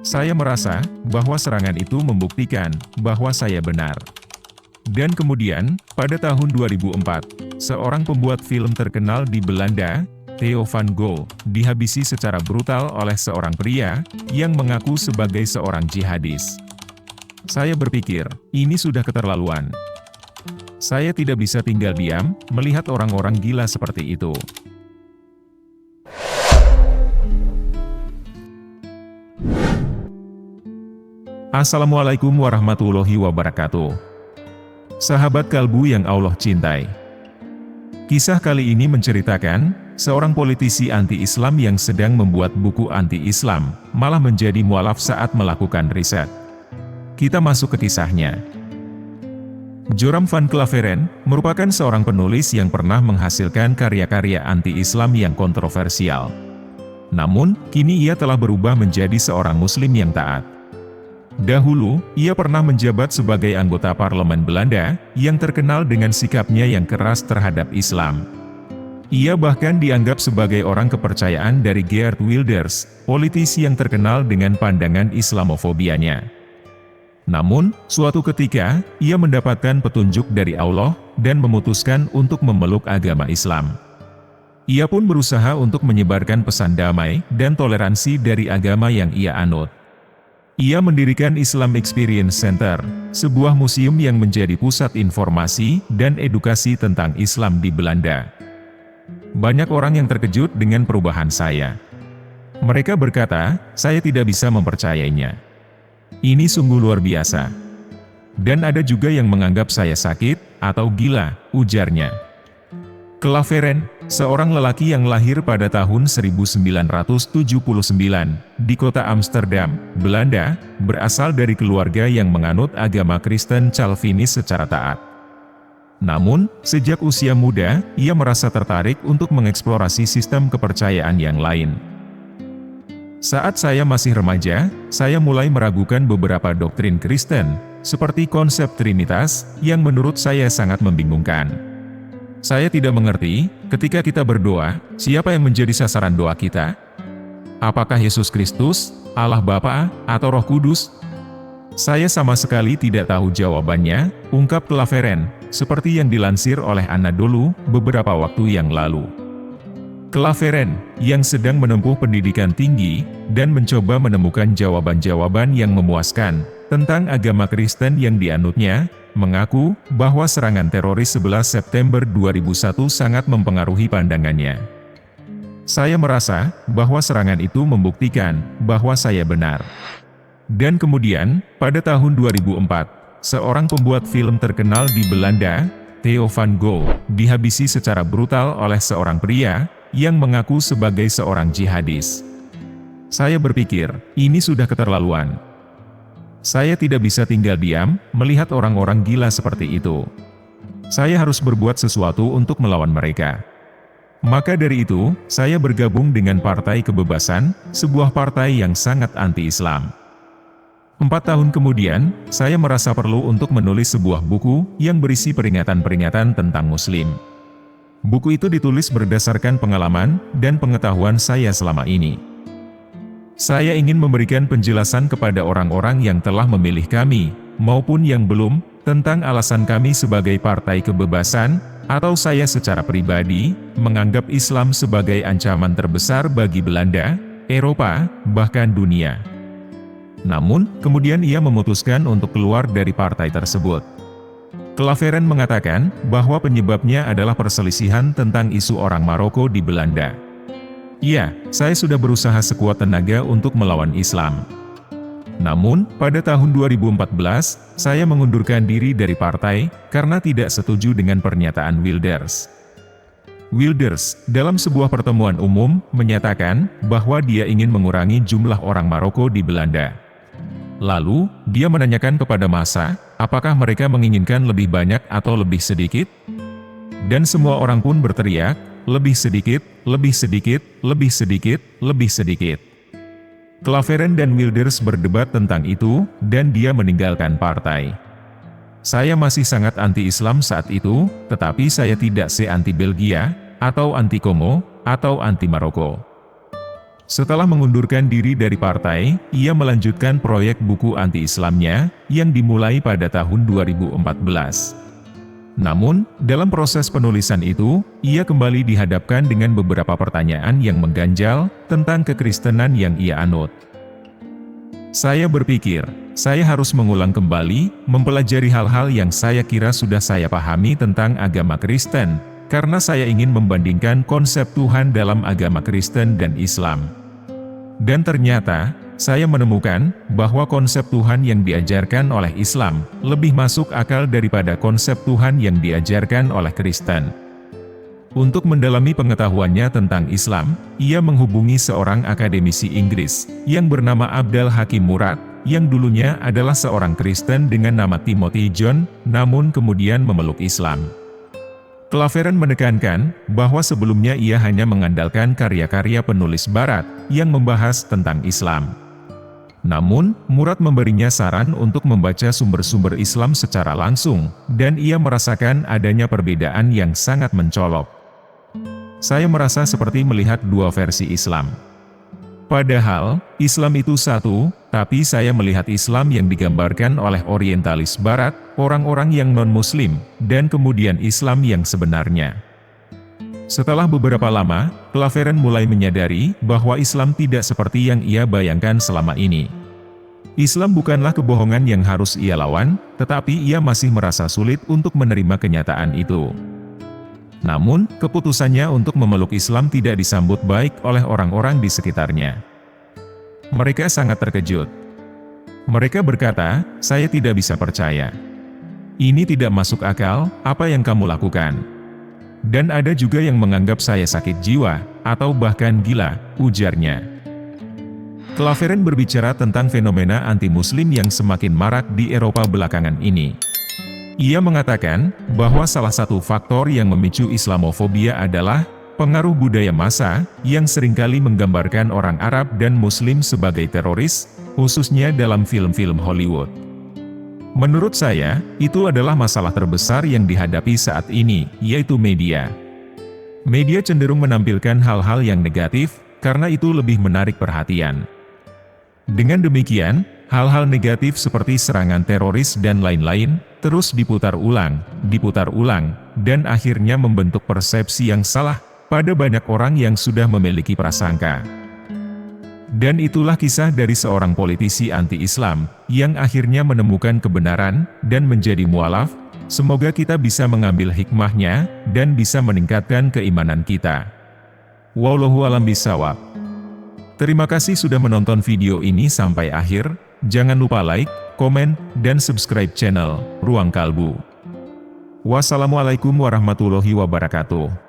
Saya merasa bahwa serangan itu membuktikan bahwa saya benar. Dan kemudian, pada tahun 2004, seorang pembuat film terkenal di Belanda, Theo van Gogh, dihabisi secara brutal oleh seorang pria yang mengaku sebagai seorang jihadis. Saya berpikir, ini sudah keterlaluan. Saya tidak bisa tinggal diam melihat orang-orang gila seperti itu. Assalamualaikum warahmatullahi wabarakatuh. Sahabat kalbu yang Allah cintai. Kisah kali ini menceritakan seorang politisi anti-Islam yang sedang membuat buku anti-Islam, malah menjadi mualaf saat melakukan riset. Kita masuk ke kisahnya. Joram van Claveren merupakan seorang penulis yang pernah menghasilkan karya-karya anti-Islam yang kontroversial. Namun, kini ia telah berubah menjadi seorang Muslim yang taat. Dahulu, ia pernah menjabat sebagai anggota parlemen Belanda, yang terkenal dengan sikapnya yang keras terhadap Islam. Ia bahkan dianggap sebagai orang kepercayaan dari Geert Wilders, politisi yang terkenal dengan pandangan Islamofobianya. Namun, suatu ketika, ia mendapatkan petunjuk dari Allah, dan memutuskan untuk memeluk agama Islam. Ia pun berusaha untuk menyebarkan pesan damai dan toleransi dari agama yang ia anut. Ia mendirikan Islam Experience Center, sebuah museum yang menjadi pusat informasi dan edukasi tentang Islam di Belanda. Banyak orang yang terkejut dengan perubahan saya. Mereka berkata, saya tidak bisa mempercayainya. Ini sungguh luar biasa. Dan ada juga yang menganggap saya sakit atau gila, ujarnya. Claveren, seorang lelaki yang lahir pada tahun 1979 di kota Amsterdam, Belanda, berasal dari keluarga yang menganut agama Kristen Calvinis secara taat. Namun, sejak usia muda, ia merasa tertarik untuk mengeksplorasi sistem kepercayaan yang lain. Saat saya masih remaja, saya mulai meragukan beberapa doktrin Kristen, seperti konsep Trinitas, yang menurut saya sangat membingungkan. Saya tidak mengerti, ketika kita berdoa, siapa yang menjadi sasaran doa kita? Apakah Yesus Kristus, Allah Bapa, atau Roh Kudus? Saya sama sekali tidak tahu jawabannya, ungkap Claveren, seperti yang dilansir oleh Anadolu beberapa waktu yang lalu. Claveren, yang sedang menempuh pendidikan tinggi, dan mencoba menemukan jawaban-jawaban yang memuaskan tentang agama Kristen yang dianutnya, mengaku bahwa serangan teroris 11 September 2001 sangat mempengaruhi pandangannya. Saya merasa bahwa serangan itu membuktikan bahwa saya benar. Dan kemudian, pada tahun 2004, seorang pembuat film terkenal di Belanda, Theo van Gogh, dihabisi secara brutal oleh seorang pria yang mengaku sebagai seorang jihadis. Saya berpikir, ini sudah keterlaluan. Saya tidak bisa tinggal diam melihat orang-orang gila seperti itu. Saya harus berbuat sesuatu untuk melawan mereka. Maka dari itu, saya bergabung dengan Partai Kebebasan, sebuah partai yang sangat anti-Islam. 4 tahun kemudian, saya merasa perlu untuk menulis sebuah buku yang berisi peringatan-peringatan tentang Muslim. Buku itu ditulis berdasarkan pengalaman dan pengetahuan saya selama ini. Saya ingin memberikan penjelasan kepada orang-orang yang telah memilih kami, maupun yang belum, tentang alasan kami sebagai Partai Kebebasan, atau saya secara pribadi, menganggap Islam sebagai ancaman terbesar bagi Belanda, Eropa, bahkan dunia. Namun, kemudian ia memutuskan untuk keluar dari partai tersebut. Claveren mengatakan bahwa penyebabnya adalah perselisihan tentang isu orang Maroko di Belanda. Ya, saya sudah berusaha sekuat tenaga untuk melawan Islam. Namun, pada tahun 2014, saya mengundurkan diri dari partai karena tidak setuju dengan pernyataan Wilders. Wilders, dalam sebuah pertemuan umum, menyatakan bahwa dia ingin mengurangi jumlah orang Maroko di Belanda. Lalu, dia menanyakan kepada massa, apakah mereka menginginkan lebih banyak atau lebih sedikit? Dan semua orang pun berteriak, lebih sedikit, lebih sedikit, lebih sedikit, lebih sedikit. Claveren dan Wilders berdebat tentang itu, dan dia meninggalkan partai. Saya masih sangat anti-Islam saat itu, tetapi saya tidak se-anti Belgia, atau anti Kongo, atau anti Maroko. Setelah mengundurkan diri dari partai, ia melanjutkan proyek buku anti-Islamnya, yang dimulai pada tahun 2014. Namun, dalam proses penulisan itu, ia kembali dihadapkan dengan beberapa pertanyaan yang mengganjal tentang kekristenan yang ia anut. Saya berpikir, saya harus mengulang kembali, mempelajari hal-hal yang saya kira sudah saya pahami tentang agama Kristen, karena saya ingin membandingkan konsep Tuhan dalam agama Kristen dan Islam. Dan ternyata, saya menemukan bahwa konsep Tuhan yang diajarkan oleh Islam lebih masuk akal daripada konsep Tuhan yang diajarkan oleh Kristen. Untuk mendalami pengetahuannya tentang Islam, ia menghubungi seorang akademisi Inggris yang bernama Abdal Hakim Murad, yang dulunya adalah seorang Kristen dengan nama Timothy John, namun kemudian memeluk Islam. Claveran menekankan bahwa sebelumnya ia hanya mengandalkan karya-karya penulis Barat yang membahas tentang Islam. Namun, Murad memberinya saran untuk membaca sumber-sumber Islam secara langsung, dan ia merasakan adanya perbedaan yang sangat mencolok. Saya merasa seperti melihat dua versi Islam. Padahal, Islam itu satu, tapi saya melihat Islam yang digambarkan oleh orientalis Barat, orang-orang yang non-Muslim, dan kemudian Islam yang sebenarnya. Setelah beberapa lama, Claveran mulai menyadari bahwa Islam tidak seperti yang ia bayangkan selama ini. Islam bukanlah kebohongan yang harus ia lawan, tetapi ia masih merasa sulit untuk menerima kenyataan itu. Namun, keputusannya untuk memeluk Islam tidak disambut baik oleh orang-orang di sekitarnya. Mereka sangat terkejut. Mereka berkata, "Saya tidak bisa percaya. Ini tidak masuk akal, apa yang kamu lakukan. Dan ada juga yang menganggap saya sakit jiwa, atau bahkan gila," ujarnya. Claveran berbicara tentang fenomena anti-Muslim yang semakin marak di Eropa belakangan ini. Ia mengatakan bahwa salah satu faktor yang memicu Islamofobia adalah pengaruh budaya massa yang seringkali menggambarkan orang Arab dan Muslim sebagai teroris, khususnya dalam film-film Hollywood. Menurut saya, itu adalah masalah terbesar yang dihadapi saat ini, yaitu media. Media cenderung menampilkan hal-hal yang negatif, karena itu lebih menarik perhatian. Dengan demikian, hal-hal negatif seperti serangan teroris dan lain-lain, terus diputar ulang, dan akhirnya membentuk persepsi yang salah pada banyak orang yang sudah memiliki prasangka. Dan itulah kisah dari seorang politisi anti-Islam, yang akhirnya menemukan kebenaran, dan menjadi mualaf. Semoga kita bisa mengambil hikmahnya, dan bisa meningkatkan keimanan kita. Wallahu a'lam bishawab. Terima kasih sudah menonton video ini sampai akhir. Jangan lupa like, komen, dan subscribe channel Ruang Kalbu. Wassalamualaikum warahmatullahi wabarakatuh.